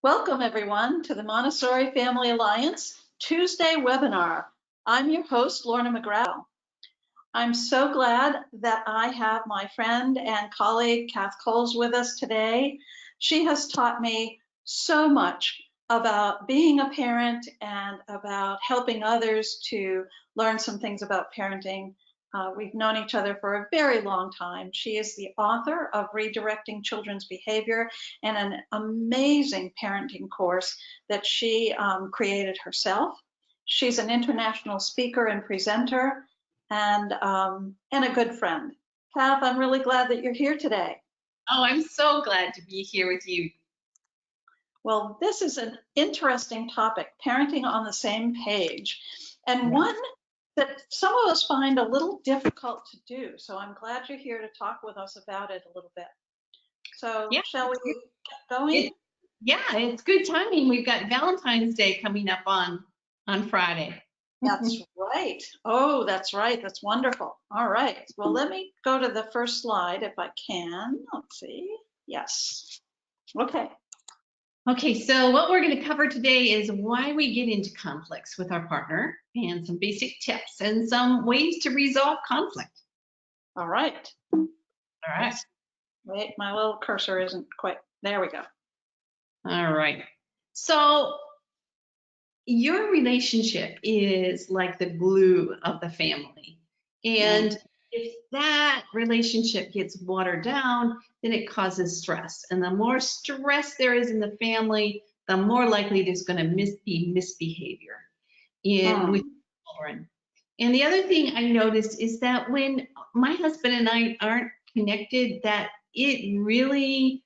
Welcome, everyone, to the Montessori Family Alliance Tuesday webinar. I'm your host, Lorna McGrath. I'm so glad that I have my friend and colleague, Kath Coles, with us today. She has taught me so much about being a parent and about helping others to learn some things about parenting. We've known each other for a very long time. She is the author of Redirecting Children's Behavior and an amazing parenting course that she created herself. She's an international speaker and presenter and a good friend. Kath, I'm really glad that you're here today. Oh, I'm so glad to be here with you. Well, this is an interesting topic, parenting on the same page, and one that some of us find a little difficult to do. So I'm glad you're here to talk with us about it a little bit. So shall we get going? It's good timing. We've got Valentine's Day coming up on Friday. That's right. Oh, that's right. That's wonderful. All right. Well, let me go to the first slide if I can. Let's see. Yes. Okay. Okay, so what we're going to cover today is why we get into conflicts with our partner and some basic tips and some ways to resolve conflict. All right. All right. Wait, my little cursor isn't quite, there we go. All right. So your relationship is like the glue of the family. And if that relationship gets watered down, then it causes stress. And the more stress there is in the family, the more likely there's going to be misbehavior with children. And the other thing I noticed is that when my husband and I aren't connected, that it really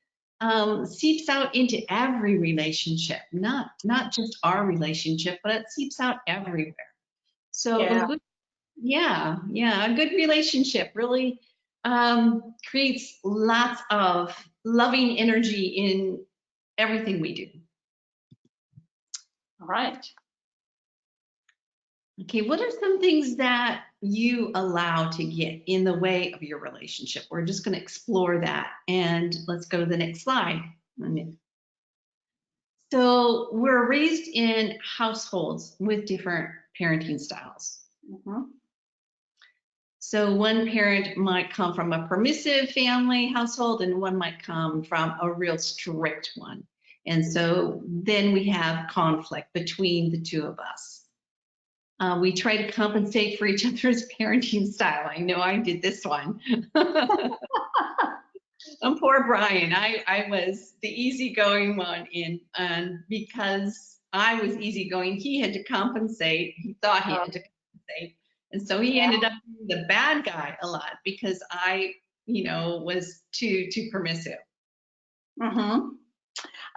seeps out into every relationship, not just our relationship, but it seeps out everywhere. So a good relationship really creates lots of loving energy in everything we do. All right. Okay, what are some things that you allow to get in the way of your relationship? We're just going to explore that, and let's go to the next slide. So we're raised in households with different parenting styles. So one parent might come from a permissive family household and one might come from a real strict one. And so then we have conflict between the two of us. We try to compensate for each other's parenting style. I know I did this one. And poor Brian, I was the easygoing one, and because I was easygoing, he had to compensate. He thought he had to compensate. And so he ended up being the bad guy a lot because I, was too permissive. And,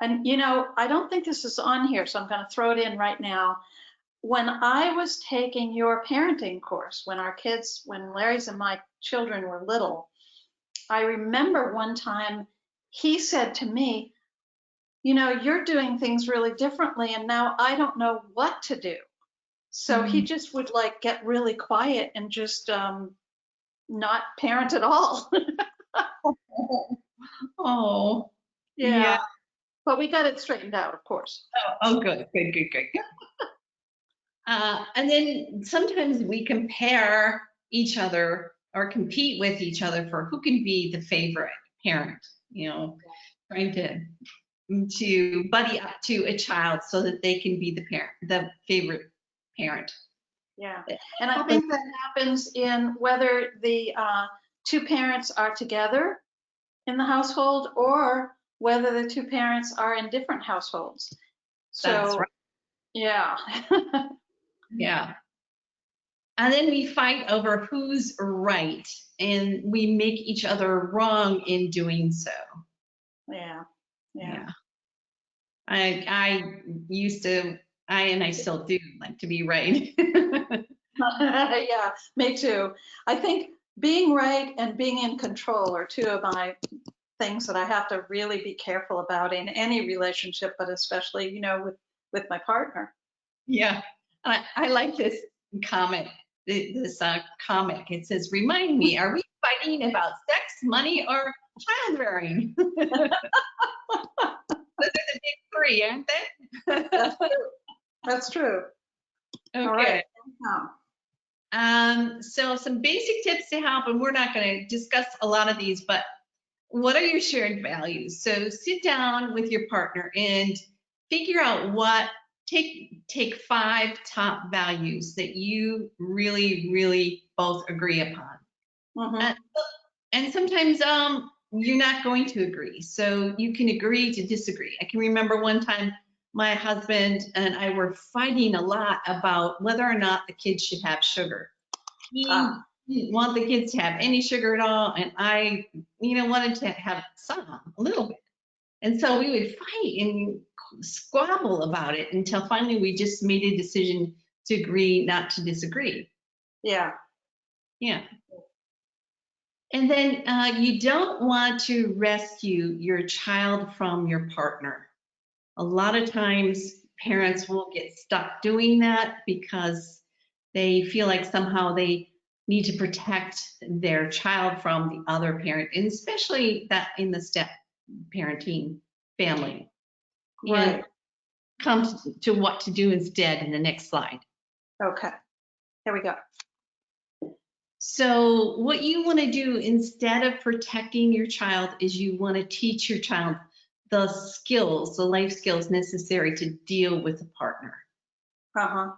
I don't think this is on here, so I'm going to throw it in right now. When I was taking your parenting course, when Larry's and my children were little, I remember one time he said to me, you're doing things really differently and now I don't know what to do. So he just would get really quiet and just not parent at all. Oh, yeah. But we got it straightened out, of course. Oh, good. And then sometimes we compare each other or compete with each other for who can be the favorite parent, trying to buddy up to a child so that they can be the favorite parent. Yeah, and I think that happens in whether the two parents are together in the household or whether the two parents are in different households. So, that's right. Yeah. Yeah. And then we fight over who's right, and we make each other wrong in doing so. Yeah. I used to, and I still do like to be right. Yeah, me too. I think being right and being in control are two of my things that I have to really be careful about in any relationship, but especially, with my partner. Yeah, I like this comment. Comic. It says, "Remind me, are we fighting about sex, money, or child rearing?" Those are the big agree, aren't they? That's true. That's true. All Okay. right. So some basic tips to help, and we're not going to discuss a lot of these, but what are your shared values? So sit down with your partner and figure out take 5 top values that you really, really both agree upon. Mhm. And sometimes you're not going to agree. So you can agree to disagree. I can remember one time my husband and I were fighting a lot about whether or not the kids should have sugar. He didn't want the kids to have any sugar at all, and I, wanted to have some, a little bit. And so we would fight and squabble about it until finally we just made a decision to agree not to disagree. Yeah. Yeah. And then you don't want to rescue your child from your partner. A lot of times parents will get stuck doing that because they feel like somehow they need to protect their child from the other parent, and especially that in the step parenting family. Right. And come to what to do instead in the next slide. Okay. Here we go. So what you want to do instead of protecting your child is you want to teach your child the skills, the life skills necessary to deal with a partner. Uh-huh.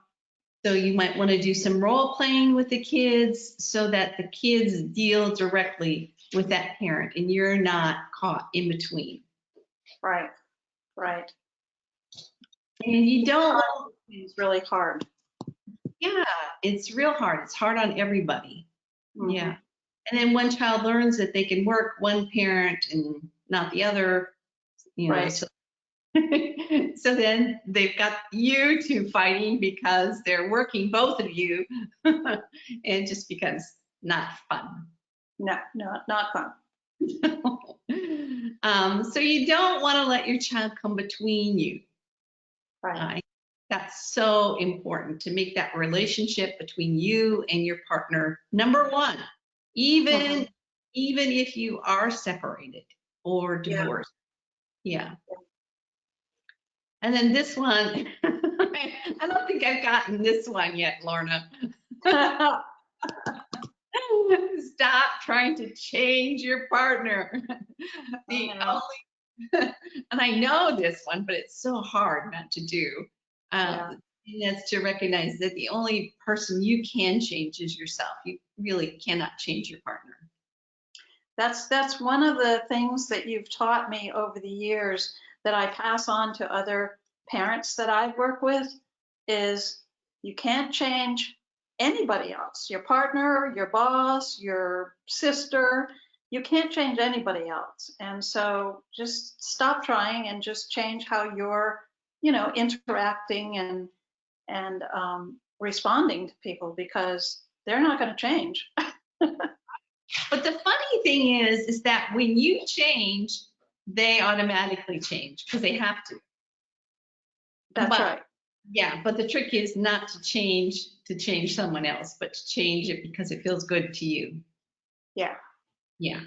So you might want to do some role playing with the kids so that the kids deal directly with that parent and you're not caught in between. Right. Right. And you don't, It's really hard. yeah, it's real hard. It's hard on everybody. Mhm. Yeah. And then one child learns that they can work one parent and not the other, Right. so, so then they've got you two fighting because they're working, both of you, and it just becomes not fun. No, not fun. So you don't want to let your child come between you. Right. That's so important to make that relationship between you and your partner number one, even if you are separated or divorced. Yeah. And then this one, I don't think I've gotten this one yet, Lorna. Stop trying to change your partner. And I know this one, but it's so hard not to do. And that's to recognize that the only person you can change is yourself. You really cannot change your partner. That's one of the things that you've taught me over the years that I pass on to other parents that I work with is you can't change anybody else, your partner, your boss, your sister. You can't change anybody else. And so just stop trying and just change how you're, interacting and responding to people because they're not going to change. But the funny thing is that when you change, they automatically change because they have to. That's right. Yeah, but the trick is not to change someone else, but to change it because it feels good to you. Yeah. Yeah.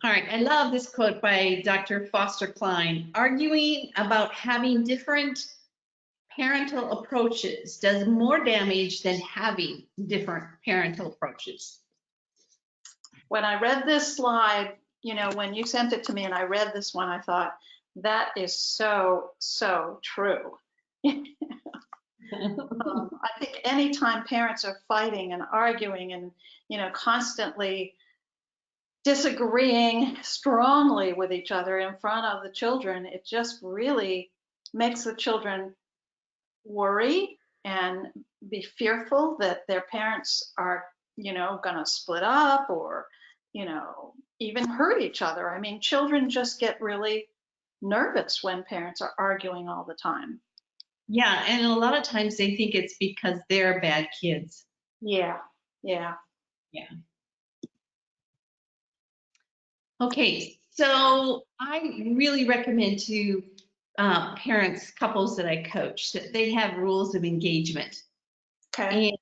All right, I love this quote by Dr. Foster Cline. Arguing about having different parental approaches does more damage than having different parental approaches. When I read this slide, when you sent it to me and I read this one, I thought, that is so, so true. I think anytime parents are fighting and arguing and, constantly disagreeing strongly with each other in front of the children, it just really makes the children worry and be fearful that their parents are, going to split up or, even hurt each other. I mean, children just get really nervous when parents are arguing all the time. Yeah, and a lot of times they think it's because they're bad kids. Yeah. Okay, so I really recommend to parents, couples that I coach, that they have rules of engagement. Okay. And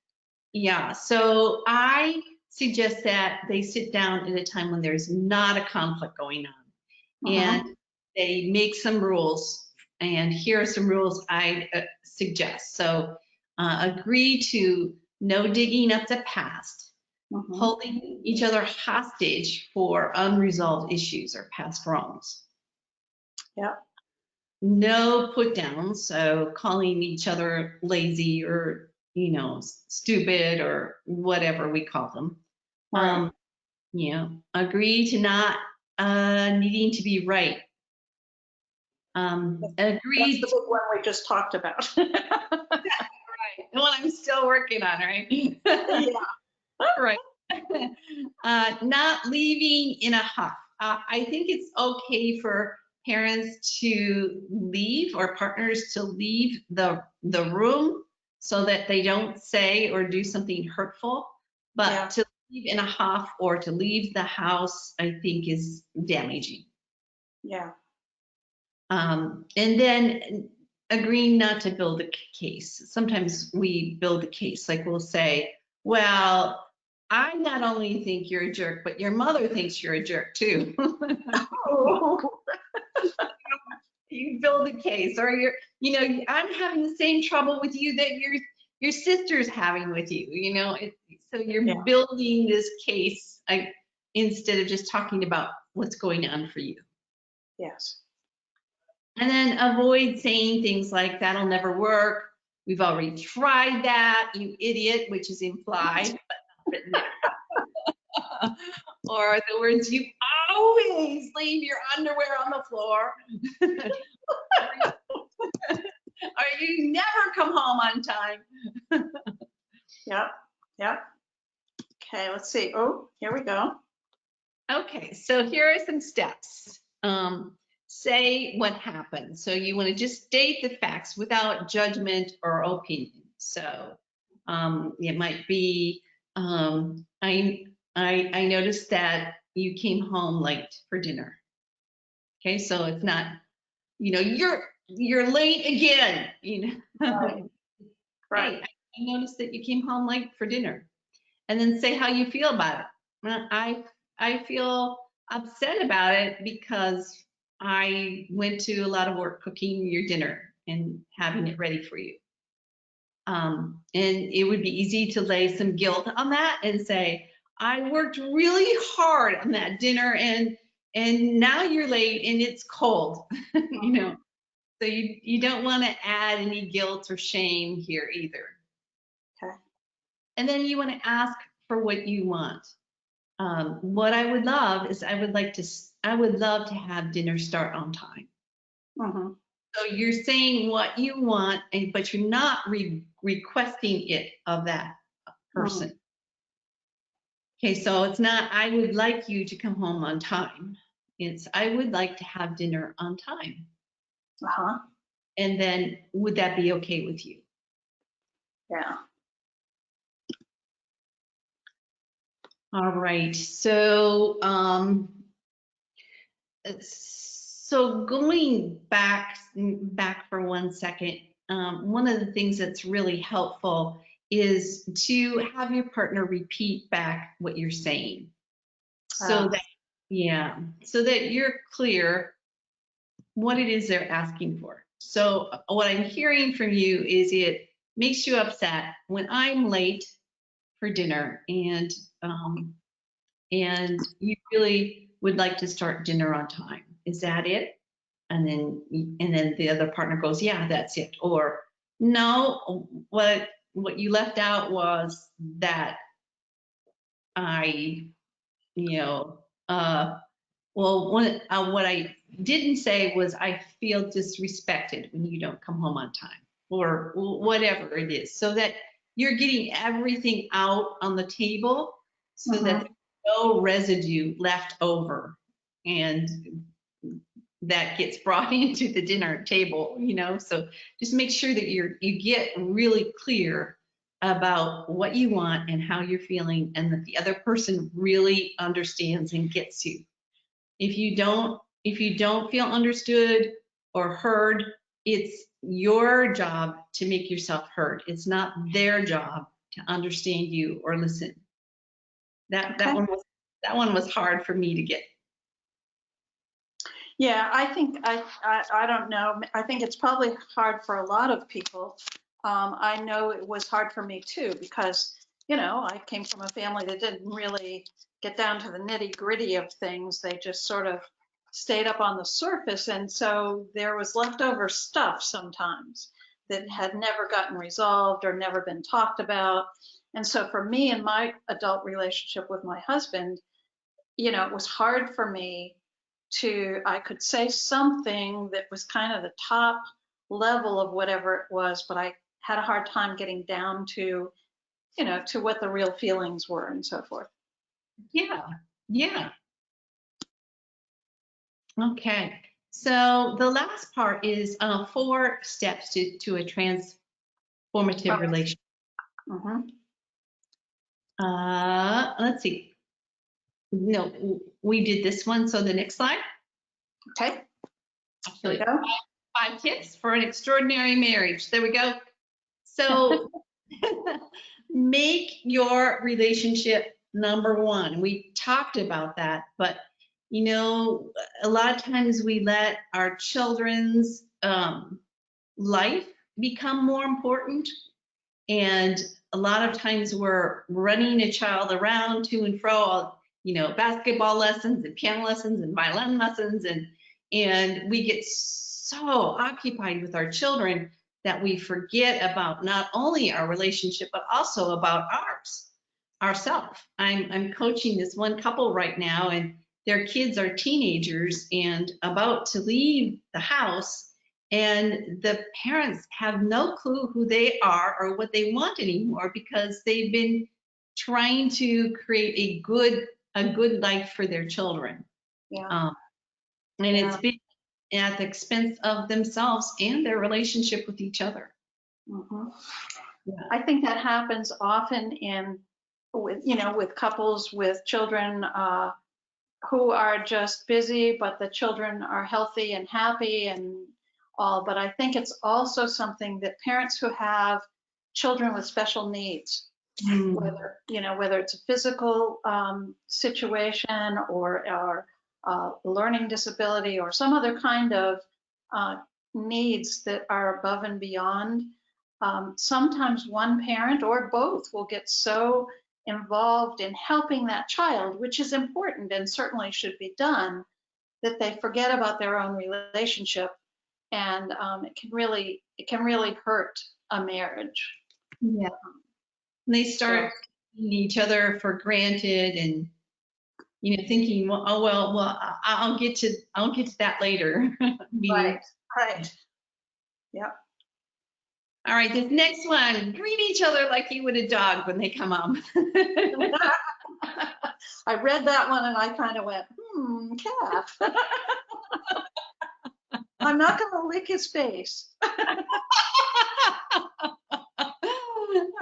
yeah, so I suggest that they sit down at a time when there's not a conflict going on. And they make some rules, and here are some rules I suggest. So agree to no digging up the past, holding each other hostage for unresolved issues or past wrongs. Yeah. No put downs, so calling each other lazy or, you know, stupid or whatever we call them. Right. You know, agree to not needing to be right. That's Agree. the big one we just talked about. Right. The one I'm still working on, right? Yeah. Right. Not leaving in a huff. I think it's okay for parents to leave or partners to leave the room so that they don't say or do something hurtful. But Yeah. to leave in a huff or to leave the house, I think is damaging. Yeah. And then agreeing not to build a case. Sometimes we build a case, like we'll say, well, I not only think you're a jerk, but your mother thinks you're a jerk too. Oh. You build a case, or you're, you know, I'm having the same trouble with you that your sister's having with you, you know. So you're Yeah. building this case instead of just talking about what's going on for you. Yes. And then avoid saying things like, that'll never work. We've already tried that, you idiot, which is implied, but not written there. Or the words, you always leave your underwear on the floor. Or you never come home on time. Yep. Yep. Okay, let's see. Oh, here we go. Okay, so here are some steps. Say what happened. So you want to just state the facts without judgment or opinion. So it might be, I noticed that you came home late for dinner. Okay, so it's not, you know, you're late again. You know, Right. Right. hey, I noticed that you came home late for dinner, and then say how you feel about it. I feel upset about it because I went to a lot of work cooking your dinner and having it ready for you. And it would be easy to lay some guilt on that and say, I worked really hard on that dinner and now you're late and it's cold, you know. So you don't want to add any guilt or shame here either. Okay. And then you want to ask for what you want. What I would love is I would love to have dinner start on time. Mm-hmm. So you're saying what you want, but you're not requesting it of that person. Okay, so it's not, I would like you to come home on time. It's, I would like to have dinner on time. Uh-huh. And then would that be okay with you? Yeah. All right, so going back for 1 second, one of the things that's really helpful is to have your partner repeat back what you're saying, so that you're clear what it is they're asking for. So what I'm hearing from you is it makes you upset when I'm late for dinner and you really would like to start dinner on time. Is that it? And then the other partner goes, yeah, that's it. Or no, what you left out was that I, you know, what I didn't say was I feel disrespected when you don't come home on time, or whatever it is, so that you're getting everything out on the table so that there's no residue left over and that gets brought into the dinner table, you know. So just make sure that you get really clear about what you want and how you're feeling, and that the other person really understands and gets you. If you don't feel understood or heard, it's your job to make yourself heard. It's not their job to understand you or listen. That one was hard for me to get. Yeah, I think I don't know. I think it's probably hard for a lot of people. I know it was hard for me too because, I came from a family that didn't really get down to the nitty gritty of things. They just sort of stayed up on the surface, and so there was leftover stuff sometimes that had never gotten resolved or never been talked about. And so for me in my adult relationship with my husband, it was hard for me I could say something that was kind of the top level of whatever it was, but I had a hard time getting down to what the real feelings were and so forth. Yeah, yeah. Okay. So the last part is 4 steps to a transformative Okay. relationship. Mm-hmm. Let's see. No, we did this one. So the next slide. Okay, here we Actually, go. 5 tips for an extraordinary marriage. There we go. So make your relationship number one. We talked about that, but a lot of times we let our children's life become more important. And a lot of times we're running a child around to and fro, basketball lessons and piano lessons and violin lessons. And we get so occupied with our children that we forget about not only our relationship, but also about ourselves. I'm coaching this one couple right now, and their kids are teenagers and about to leave the house, and the parents have no clue who they are or what they want anymore because they've been trying to create a good life for their children. Yeah. And Yeah. it's been at the expense of themselves and their relationship with each other. Mm-hmm. Yeah. I think that happens often with couples with children who are just busy, but the children are healthy and happy and all. But I think it's also something that parents who have children with special needs, whether it's a physical situation or learning disability or some other kind of uh, needs that are above and beyond. Sometimes one parent or both will get so involved in helping that child, which is important and certainly should be done, that they forget about their own relationship, and it can really hurt a marriage. Yeah. And they start taking each other for granted and thinking, well, oh well, I'll get to that later. Right, right. Yep. All right, this next one, greet each other like you would a dog when they come home. I read that one and I kind of went, calf. I'm not going to lick his face.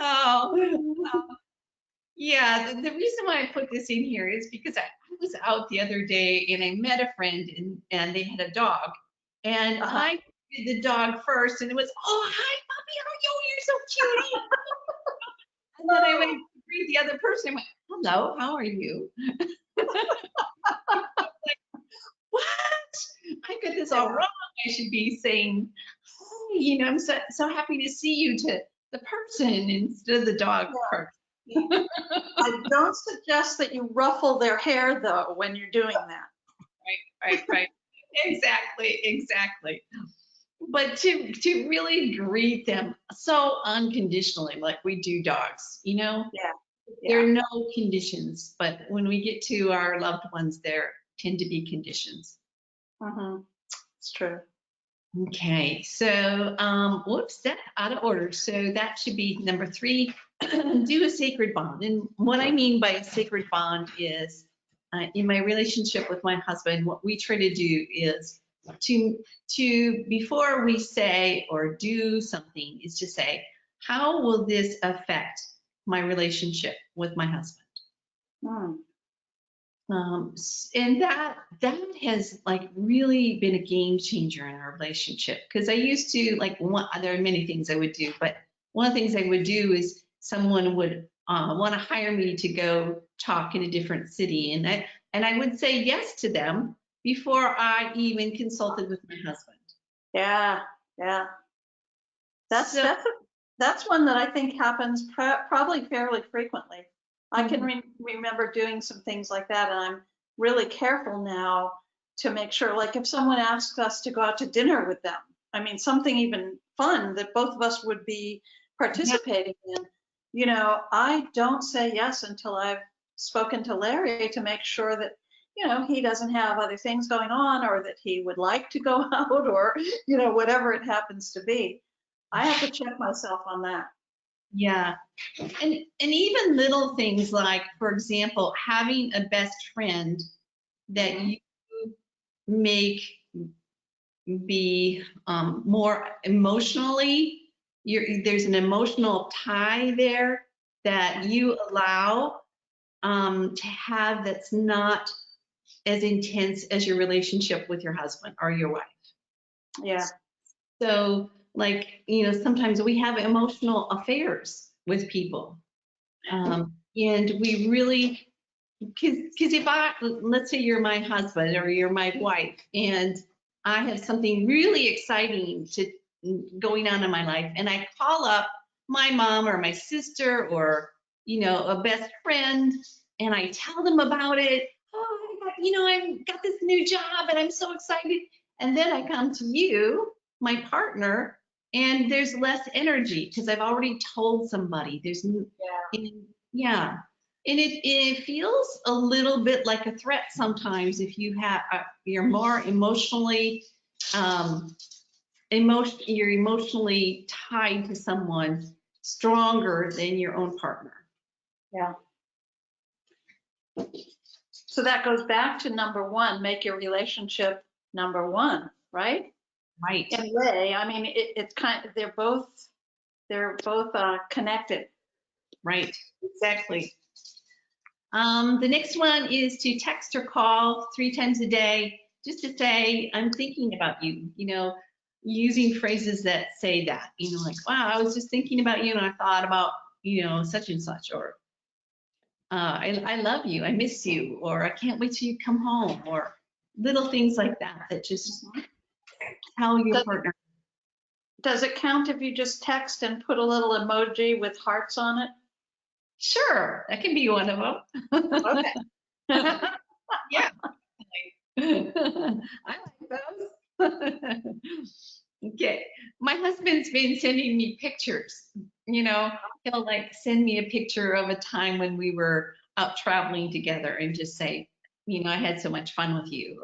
Oh, yeah. The reason why I put this in here is because I was out the other day and I met a friend and they had a dog. And I did the dog first and it was, oh, hi, puppy, how are you? You're so cute. And then I went to greet the other person and went, hello, how are you? Like, what? I got this all wrong. I should be saying, hey, I'm so happy to see you to the person instead of the dog first. I don't suggest that you ruffle their hair though when you're doing that. Right. Exactly. But to really greet them so unconditionally, like we do dogs, Yeah. there are no conditions, but when we get to our loved ones, there tend to be conditions. Mm-hmm. It's true. Okay, so whoops, that's out of order. So that should be number 3, do a sacred bond. And what I mean by a sacred bond is in my relationship with my husband, what we try to do is to before we say or do something is to say, how will this affect my relationship with my husband? And that has like really been a game changer in our relationship, because I used to there are many things I would do, but one of the things I would do is someone would want to hire me to go talk in a different city, and I would say yes to them, before I even consulted with my husband. Yeah, yeah. That's So, that's one that I think happens probably fairly frequently. I can mhm. remember doing some things like that, and I'm really careful now to make sure, like if someone asks us to go out to dinner with them, I mean something even fun that both of us would be Yeah, participating in, I don't say yes until I've spoken to Larry to make sure that, he doesn't have other things going on or that he would like to go out or, whatever it happens to be. I have to check myself on that. yeah. And even little things like, for example, having a best friend that Mhm. you make be more emotionally, there's an emotional tie there that you allow to have, that's not as intense as your relationship with your husband or your wife. Yeah. So, like, sometimes we have emotional affairs with people. And we really, because if let's say you're my husband or you're my wife, and I have something really exciting going on in my life, and I call up my mom or my sister or, a best friend, and I tell them about it. Oh, I've got this new job and I'm so excited. And then I come to you, my partner, and there's less energy because I've already told somebody. Yeah. Yeah. And it feels a little bit like a threat sometimes if you're more emotionally, you're emotionally tied to someone stronger than your own partner. Yeah. So that goes back to number one, make your relationship number one, right? Right. In a way, I mean, it's they're both connected. Right. Exactly. The next one is to text or call 3 times a day, just to say, I'm thinking about you, using phrases that say that, like, wow, I was just thinking about you and I thought about, such and such, or I love you, I miss you, or I can't wait till you come home, or little things like that, that just Mhm. tell your Does, partner. does it count if you just text and put a little emoji with hearts on it? Sure, that can be one of them. Okay. Yeah. I like those. Okay. My husband's been sending me pictures. He'll like send me a picture of a time when we were out traveling together and just say, I had so much fun with you,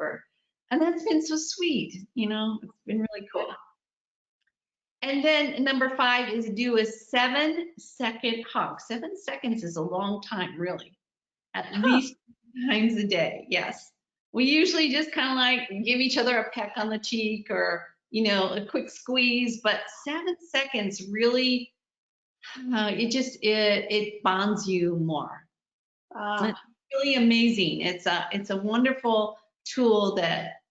and that's been so sweet, it's been really cool. And then number 5 is do a 7-second hug. 7 seconds is a long time, really. At Huh. least times a day. Yes. We usually just kind of like give each other a peck on the cheek or, a quick squeeze, but 7 seconds really, it bonds you more. Uh, It's really amazing. It's a wonderful tool that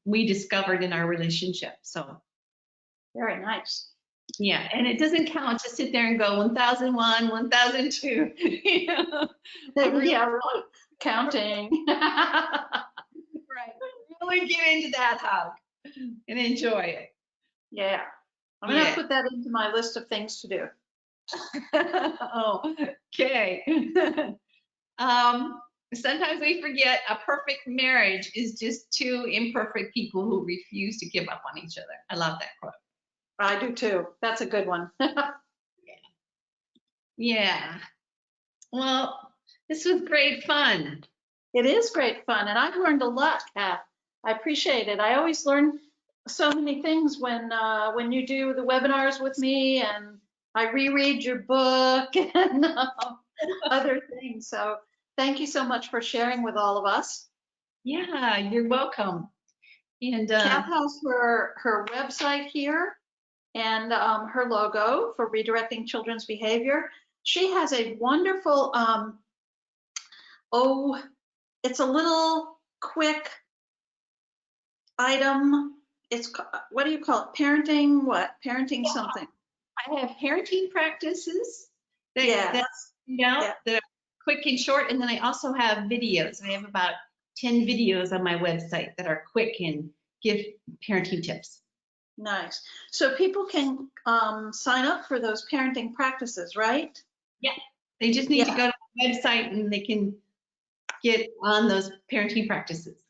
we discovered in our relationship. So Very nice. yeah, and it doesn't count to sit there and go 1001, 1002, but really, Yeah, really counting. right, really get into that hug and enjoy it. Yeah. I'm going to Yeah. put that into my list of things to do. Oh, okay. Um, Sometimes we forget a perfect marriage is just two imperfect people who refuse to give up on each other. I love that quote. I do too. That's a good one. Yeah. Well, this was great fun. It is great fun, and I've learned a lot, Kath. I appreciate it. I always learn so many things when you do the webinars with me, and I reread your book and other things. So thank you so much for sharing with all of us. Yeah, you're welcome. And Kath has her website here and her logo for redirecting children's behavior. She has a wonderful oh, it's a little quick item. It's what do you call it? Parenting what? Parenting something. I have parenting practices that Yeah, that yeah. that are quick and short, and then I also have videos. I have about 10 videos on my website that are quick and give parenting tips. Nice. So people can sign up for those parenting practices, right? Yeah, they just need to Yeah. go to the website and they can get on those parenting practices.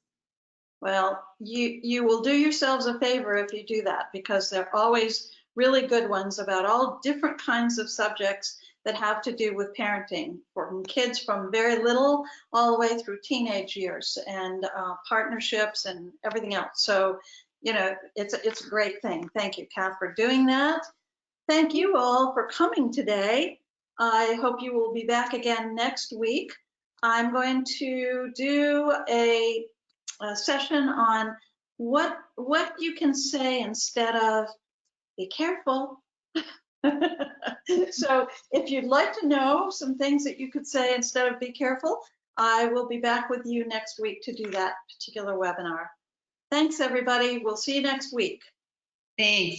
Well, you will do yourselves a favor if you do that, because they're always really good ones about all different kinds of subjects that have to do with parenting, from kids from very little all the way through teenage years, and partnerships and everything else. So, you know, it's a great thing. Thank you, Kath, for doing that. Thank you all for coming today. I hope you will be back again next week. I'm going to do a session on what you can say instead of "be careful." So if you'd like to know some things that you could say instead of "be careful," I will be back with you next week to do that particular webinar. Thanks, everybody. We'll see you next week. Thanks.